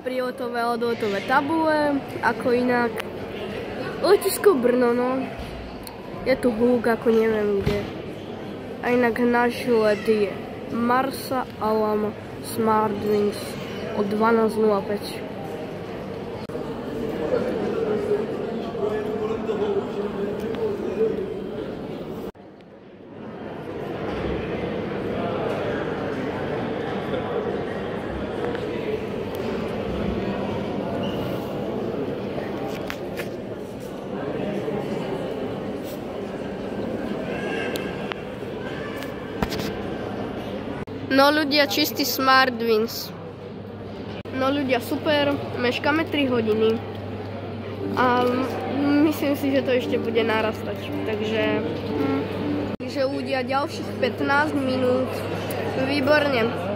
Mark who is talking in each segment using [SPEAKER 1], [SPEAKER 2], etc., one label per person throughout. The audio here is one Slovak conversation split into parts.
[SPEAKER 1] príletové a odletové tabule, ako inak. Letisko Brno, no. Je tu hluk, ako neviem kde. A inak náš let je Marsa Alam Smartwings o 12:05. No ľudia, čistý Smartwings. No ľudia, super, meškáme 3 hodiny. A myslím si, že to ešte bude narastať. Takže ľudia, ďalších 15 minút. Výborne.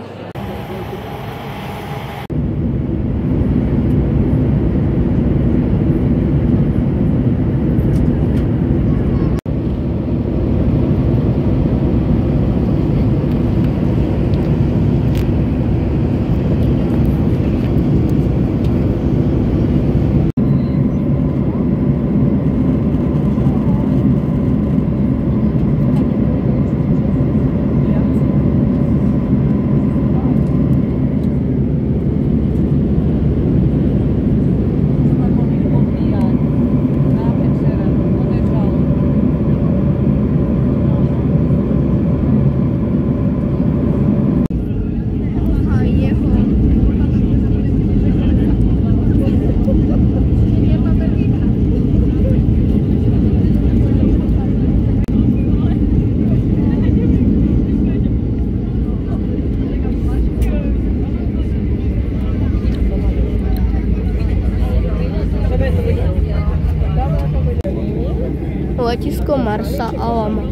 [SPEAKER 1] Letisko Marsa Alam.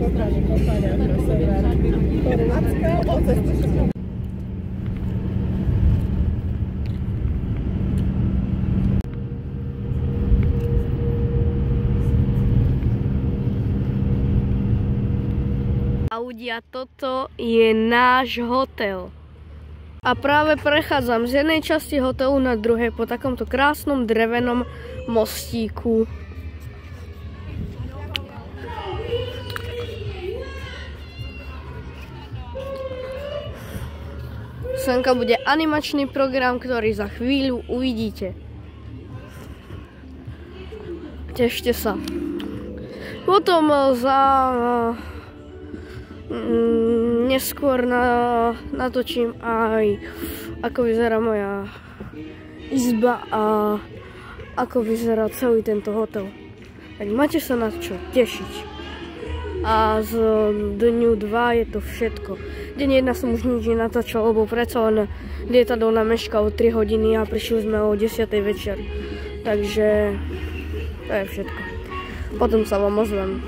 [SPEAKER 1] Ľudia, toto je náš hotel. A práve prechádzam z jednej časti hotelu na druhej po takomto krásnom drevenom mostíku. Senka bude animačný program, ktorý za chvíľu uvidíte. Tešte sa. Potom neskôr natočím aj ako vyzerá moja izba a ako vyzerá celý tento hotel. Tak máte sa na čo tešiť. A z dňu 2 je to všetko. Deň 1 som už nič nenatáčal, lebo predsa len lietadlo nám meškalo 3 hodiny a prišli sme o 10. večer. Takže to je všetko. Potom sa vám ozvem.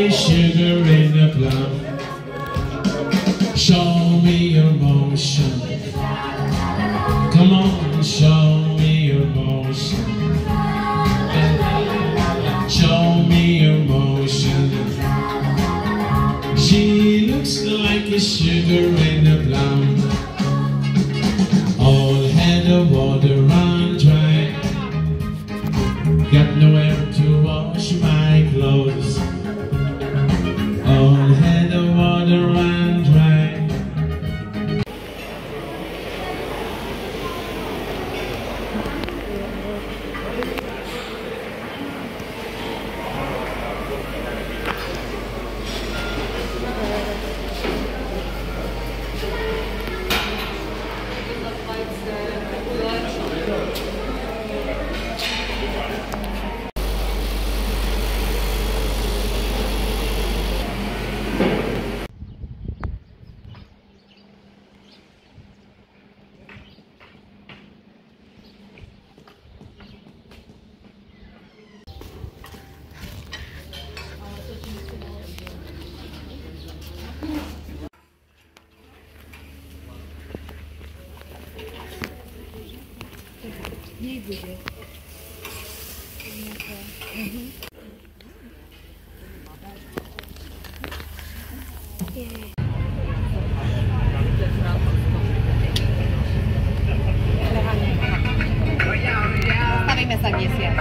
[SPEAKER 2] Sugar in the plum. Show me your motion. Come on, show me your motion. Show me your motion. She looks like a sugar in the plum. All had the water run dry. Got nowhere to wash my clothes. All had the water run dry.
[SPEAKER 3] Stavíme sa měsíc.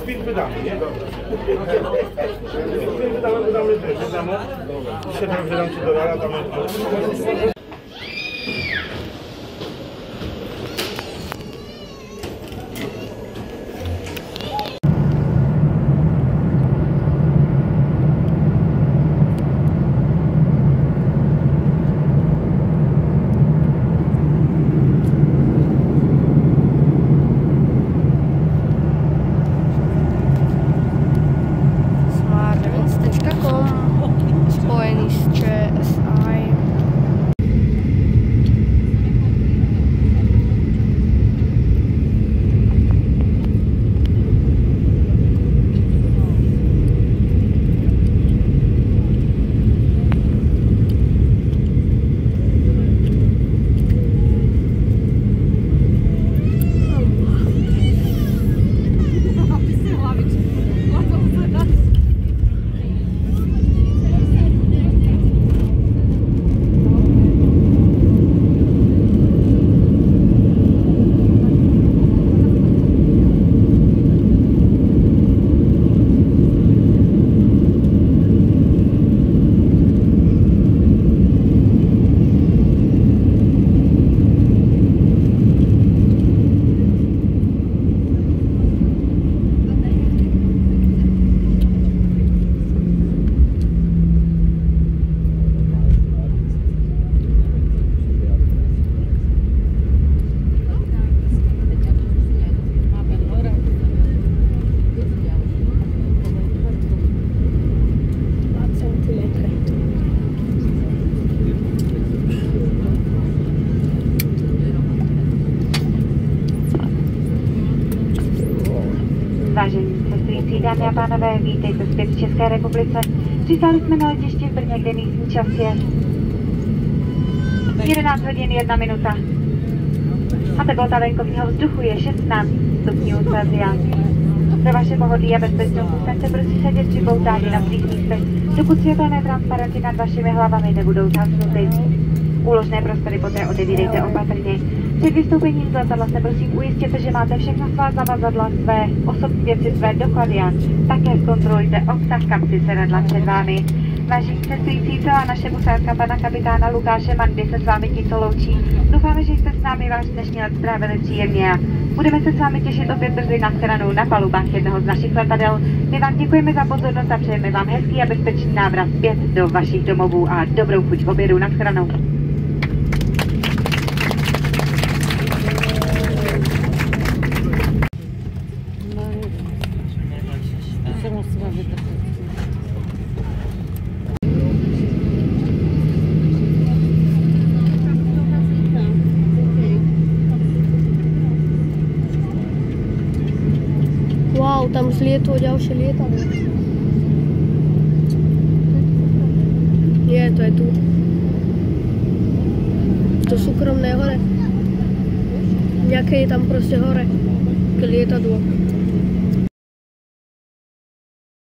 [SPEAKER 4] Spin wydamy, nie? Spin wydamy też, wiadomo. Dzisiaj tam wydam $3, damy.
[SPEAKER 1] Spojený s ČSI.
[SPEAKER 5] Vážení cestující, dámy a pánové, vítejte zpět v České republice. Přistáli jsme na letišti v Brně, kde místní čas je 11 hodin 1 minuta. A teplota venkovního vzduchu je 16 stupňů Celsia. Pro vaše pohodlí a bezpečnost zůstaňte prosím sedět připoutání na svých místech, dokud světelné transparenty nad vašimi hlavami nebudou zasnuty. Úložné prostory poté odevírejte opatrně. Před vystoupením z letadla se prosím ujistěte, že máte všechna svá zavazadla, své osobní věci, své doklady a také zkontrolujte obsah kapsy sedadla před vámi. Vážení cestující, celá naše posádka pana kapitána Lukáše Mandy se s vámi tímto loučí. Doufáme, že jste s námi váš dnešní let strávili příjemně a budeme se s vámi těšit opět brzy na shledanou na palubách jednoho z našich letadel. My vám děkujeme za pozornost a přejeme vám hezký a bezpečný návrat zpět do vašich domovů a dobrou chuť k obědu. Na shledanou.
[SPEAKER 1] Wow, tam zlietlo ďalšie lietadlo. Nie, to je tu. To súkromné hore. Nejaké je tam proste hore. Také lietadlo.